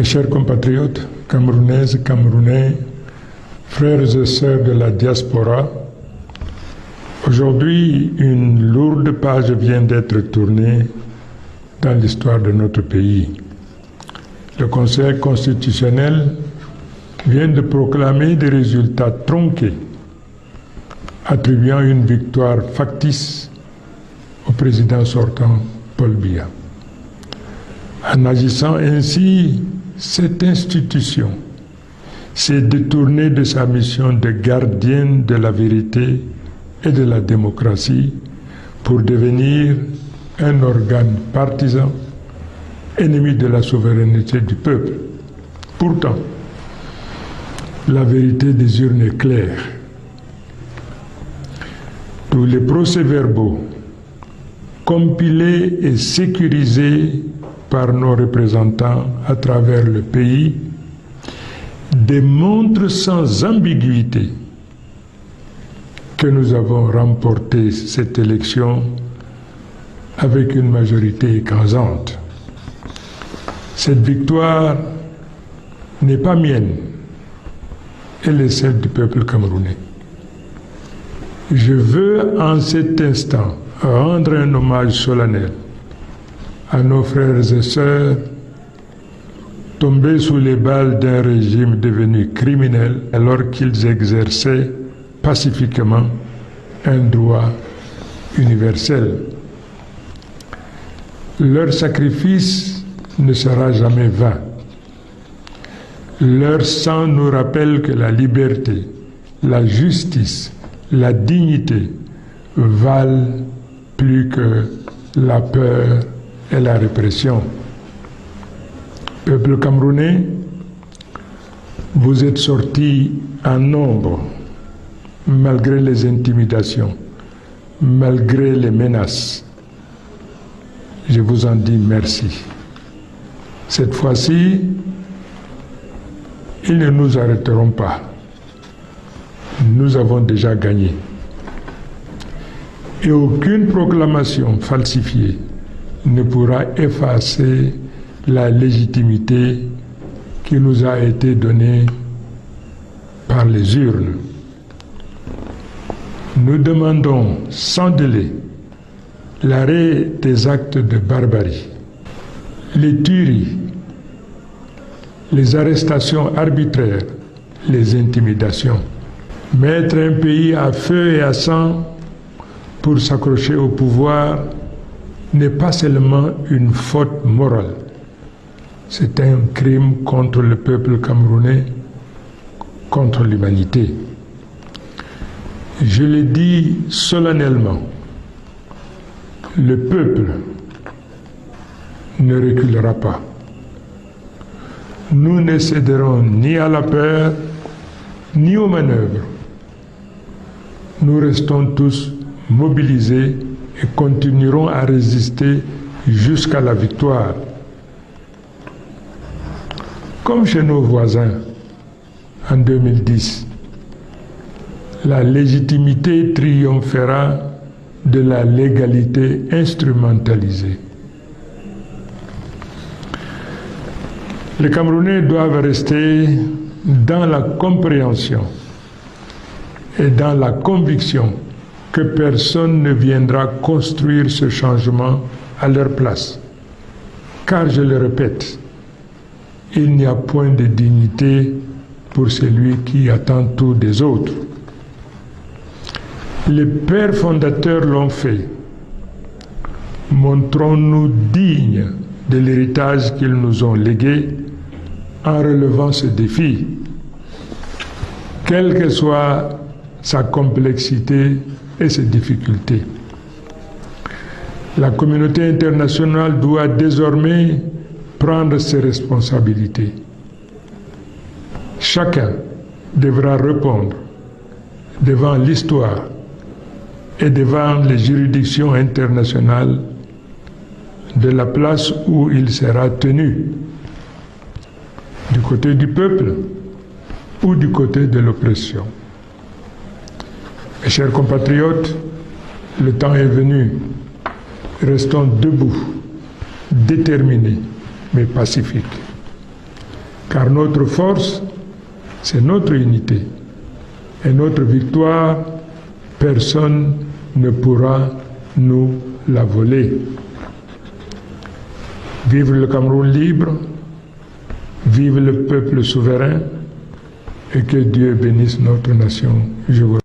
Mes chers compatriotes, Camerounaises, Camerounais, frères et sœurs de la diaspora, aujourd'hui, une lourde page vient d'être tournée dans l'histoire de notre pays. Le Conseil constitutionnel vient de proclamer des résultats tronqués, attribuant une victoire factice au président sortant Paul Biya. En agissant ainsi, cette institution s'est détournée de sa mission de gardienne de la vérité et de la démocratie pour devenir un organe partisan, ennemi de la souveraineté du peuple. Pourtant, la vérité des urnes est claire. Tous les procès-verbaux compilés et sécurisés par nos représentants à travers le pays démontrent sans ambiguïté que nous avons remporté cette élection avec une majorité écrasante. Cette victoire n'est pas mienne, elle est celle du peuple camerounais. Je veux en cet instant rendre un hommage solennel à nos frères et sœurs tombés sous les balles d'un régime devenu criminel alors qu'ils exerçaient pacifiquement un droit universel. Leur sacrifice ne sera jamais vain. Leur sang nous rappelle que la liberté, la justice, la dignité valent plus que la peur et la répression. Peuple camerounais, vous êtes sortis en nombre, malgré les intimidations, malgré les menaces. Je vous en dis merci. Cette fois-ci, ils ne nous arrêteront pas. Nous avons déjà gagné. Et aucune proclamation falsifiée ne pourra effacer la légitimité qui nous a été donnée par les urnes. Nous demandons sans délai l'arrêt des actes de barbarie, les tueries, les arrestations arbitraires, les intimidations. Mettre un pays à feu et à sang pour s'accrocher au pouvoir n'est pas seulement une faute morale, c'est un crime contre le peuple camerounais, contre l'humanité. Je le dis solennellement, le peuple ne reculera pas. Nous ne céderons ni à la peur, ni aux manœuvres. Nous restons tous mobilisés et continueront à résister jusqu'à la victoire. Comme chez nos voisins en 2010, la légitimité triomphera de la légalité instrumentalisée. Les Camerounais doivent rester dans la compréhension et dans la conviction que personne ne viendra construire ce changement à leur place. Car, je le répète, il n'y a point de dignité pour celui qui attend tout des autres. Les pères fondateurs l'ont fait. Montrons-nous dignes de l'héritage qu'ils nous ont légué en relevant ce défi, quelle que soit sa complexité et ses difficultés. La communauté internationale doit désormais prendre ses responsabilités. Chacun devra répondre devant l'histoire et devant les juridictions internationales de la place où il sera tenu, du côté du peuple ou du côté de l'oppression. Mes chers compatriotes, le temps est venu. Restons debout, déterminés, mais pacifiques. car notre force, c'est notre unité. Et notre victoire, personne ne pourra nous la voler. Vive le Cameroun libre, vive le peuple souverain, et que Dieu bénisse notre nation. Je vous